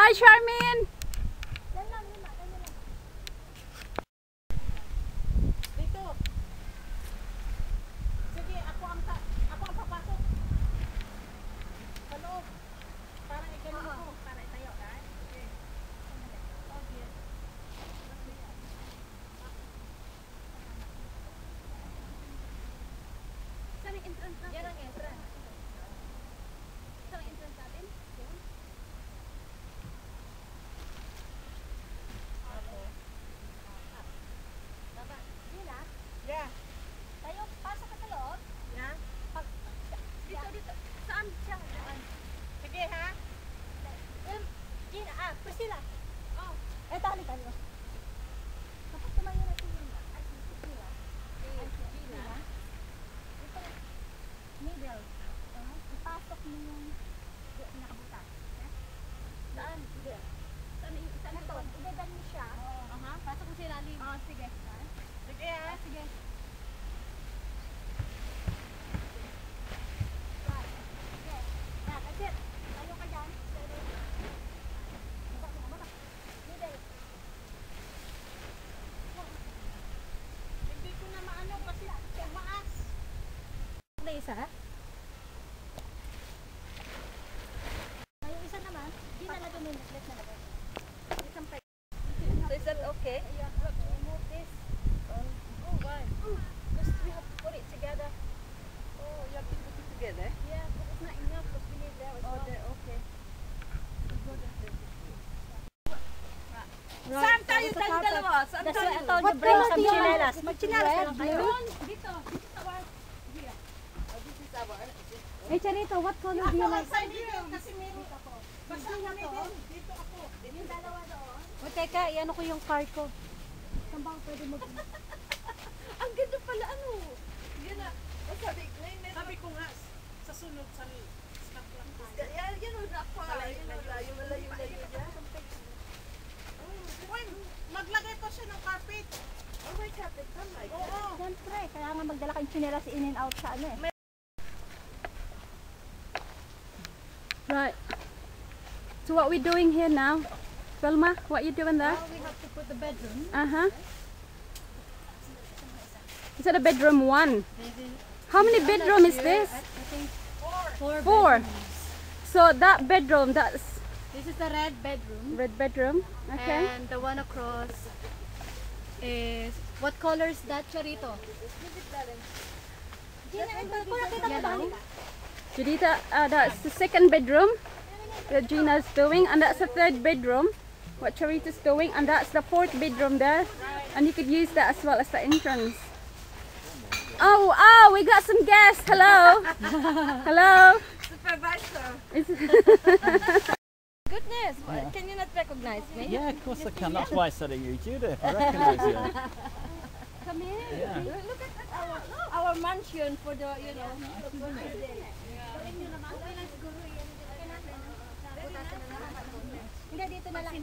Hi, Charmin! Isa? Yung isa naman, di na lagay mo yung necklace na lagay. So is that okay? Yeah, remove this. Oh, why? Because we have to put it together. Oh, you have to put it together? Yeah, but it's not enough because we need there as well. Okay. Right. Saan tayo dalawa? Saan That's why I tayo? told you bring some chinelas. Magchinelas na lang kayo? Dito. This is our... Hey Charito, what color do you like? Kasi meron ako. Basta kami din. Dito ako. Yung dalawa doon. O teka, iano ko yung car ko. Saan ba pwede mo? Ang ganda pala ano. Yan na. Sabi ko nga, sa sunod sa stop lang tayo. Yan o na pa. Malayo dyan. Uy, maglagay pa siya ng carpet. Oh my carpet. Oh my God. Oo. Siyempre, kaya nga magdala kayong chinelas in and out sa ano eh. Right. So what we doing here now? Velma, what you doing there? Now we have to put the bedroom. Uh-huh. Is that a bedroom 1? How many bedroom is this? I think four. 4. So that bedroom, that's This is the red bedroom. red bedroom. Okay. And the one across is, what color is that, Charito? Yellow. Judita, that's the second bedroom that Gina's doing, and that's the third bedroom what Charita's doing, and that's the fourth bedroom there, and you could use that as well as the entrance. Oh, we got some guests. Hello. Hello. Supervisor. Goodness, Yeah. can you not recognize me? Yeah, of course I can. That's why I said I you Judith. I recognise you. Come here. Yeah. Look at our mansion for the, you know. Hindi, dito na lang.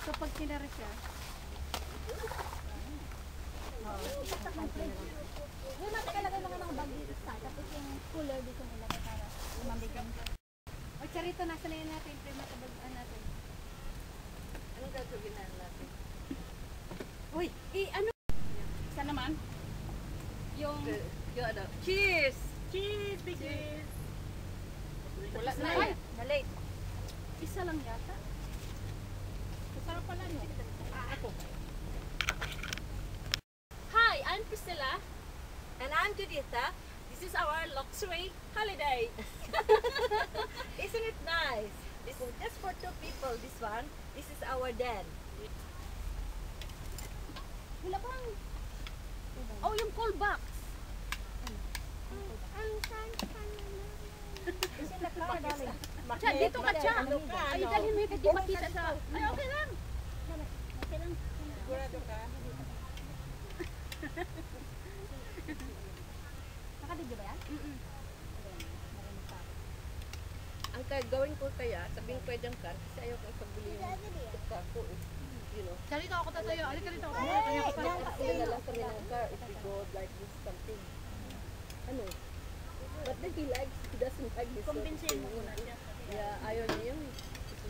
So pag sinara siya, may matakalagay mga bag dito sa, tapos yung cooler dito nilagay para umamigam. O Charito, nasa na yun natin, pre matabagaan natin. Anong gagawin natin? Uy, ano? Isa naman. Yung Yung ano? Cheers! Cheese, big cheese. Wala na Ay, yan. Na-late. isa lang yata. Masarap pala no? Ako. Hi, I'm Priscilla. And I'm Judita. This is our luxury holiday. Isn't it nice? This is just for 2 people, this one. This is our den. Wala pang, Oh, yung cold box. kasi nakaka darling. Tiya, dito ka, Tiya. Ano ka? Ay, Ano? dalhin mo yung hindi makita sa... Ay, okay lang. Okay lang. Sigurado ka? Nakadidyo ba yan? Ang gagawin ko kaya, sabihin ko dyan ka, kasi ayaw ko ipagbili yung tuka ko. You know. Charito, ako tatayo. Alika dito. Sila na lang kami ng car if we go like this something. Ano? But then he doesn't like this. Kumbinsin mo muna siya. Yeah, ayaw niya yun.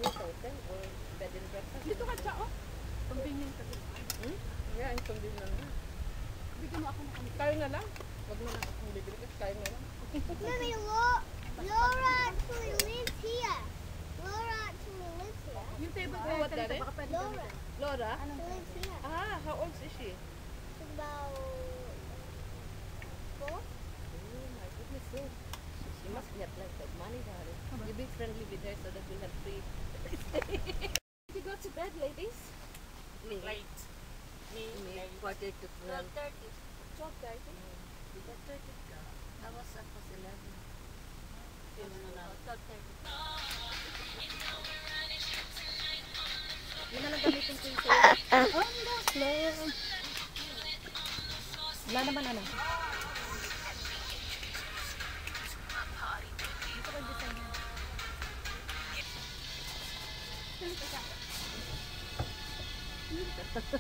3,000 or bed and breakfast. Dito ka siya, oh. Convenient ka din. Yeah, ang convenient lang na. Bigyan mo ako ng kami. Tayo na lang. Huwag mo na akong bibili kasi tayo na lang. Mommy, Laura actually lives here. Laura actually lives here. Yung table Oh, kaya what that is? baka pwede Laura. Laura? She lives here. Ah, how old is she? She's about 4. Oh my goodness, so she must get like that money, darling. You be friendly with her so that we'll have free. You go to bed, ladies. Me, Late. me, quarter to 12. 12:30. I was up was 11. Yun na lang gamitin ko yung Wala naman ano.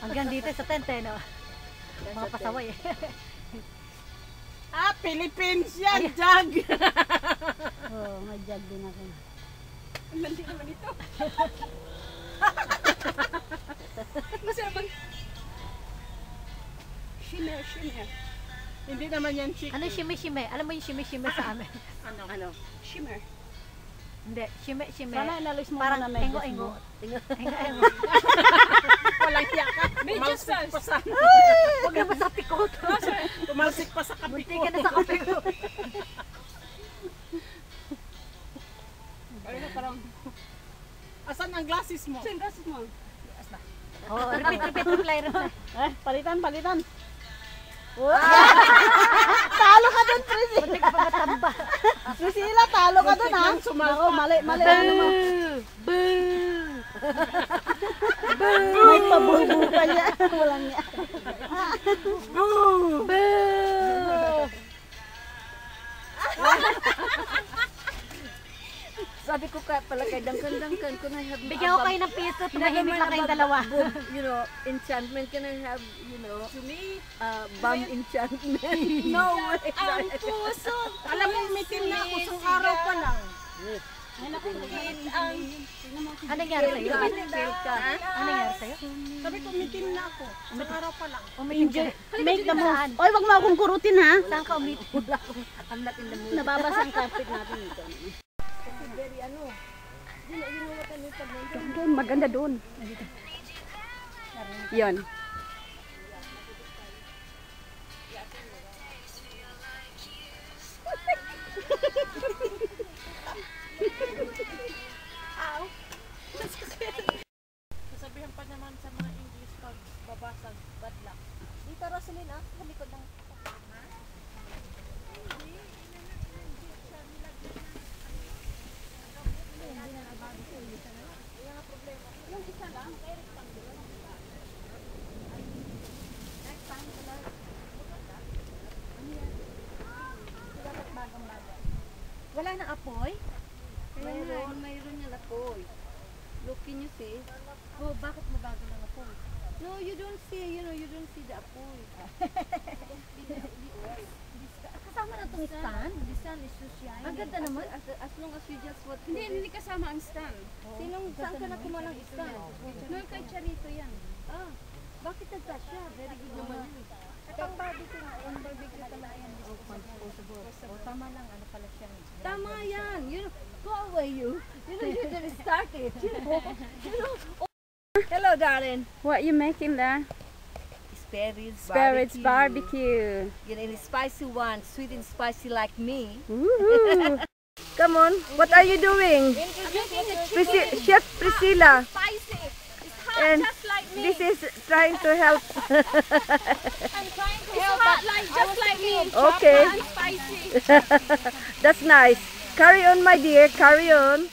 Hanggang dito sa tente, no? Mga pasaway eh. Ah, Philippines yan, Jag! Oo, may jag din ako. Ang landi naman ito. Masarap ang... Shimmer, shimmer. Hindi naman yan chicken. Ano yung shime-shime? Alam mo yung shime-shime sa amin? Ano? Shimmer. Hindi, shime-shime. Sana inalis mo Parang muna medyas engo-engo. mo. Engo-engo. Walang hiya ka. Medyas Tumalsik pa sa... Huwag naman sa pikot. Tumalsik pa sa Munti kapiko. ka na sa kapikot. Ayun na parang... Asan ang glasses mo? Saan glasses mo? Oo, repeat, reply. Palitan. Talo ka dun, Prisi. Munti ka pa matamba. Priscilla, talo ka dun ha. Ako, mali. Ano mo? May pabubo pa niya. Walang niya. Sabi ko pala kay Duncan, can I have Bigyan ko kayo ng piso, tumahimik lang kayong dalawa. you know, enchantment, can I have, you know, To me, bomb enchantment? No way. ang puso. Alam mo, umitin na ako isang araw pa lang. Anong nangyari sa'yo? Feel ka. Anong nangyari sa'yo? Sabi ko, umitin na ako. Isang araw pa lang. Umitin ka. Make the most. Oy, wag mo akong kurutin ha. Saan ka umitin? I'm not in the mood. Nababasa ang carpet natin dito. Very ano. You know what I mean? Pag nandun, Doon, maganda doon. Yon. Sasabihan pa naman sa mga English pag babasag, bad luck. Dito, Rosalyn, ah. Sa likod ng... Wala na apoy? mayroon yan apoy. Look, can you see? Oh, bakit mabago ng apoy? No, you don't see, you don't see the apoy. Kasama na itong stand? The sun is so shiny. Ang ganda naman. As long as you just what Hindi kasama ang stand. Saan ka na kumuha ng stand? No, kay Charito yan. Ah, bakit nagkasya? Very good naman yun. Itong barbecue nga, yung barbecue talaga yan. O, tama lang, ano pala siya. Tama yan. You know, go away you. You know, you didn't start it. You know. Hello, darling. What you making there? Spirits barbecue. You know, in a spicy one, sweet and spicy like me. Woohoo. Come on, what are you doing? Chef Priscilla. Spicy. It's hot And just like me. this is trying to help. I'm trying to help. It's hot just like me. Okay. And spicy. That's nice. Carry on, my dear. Carry on.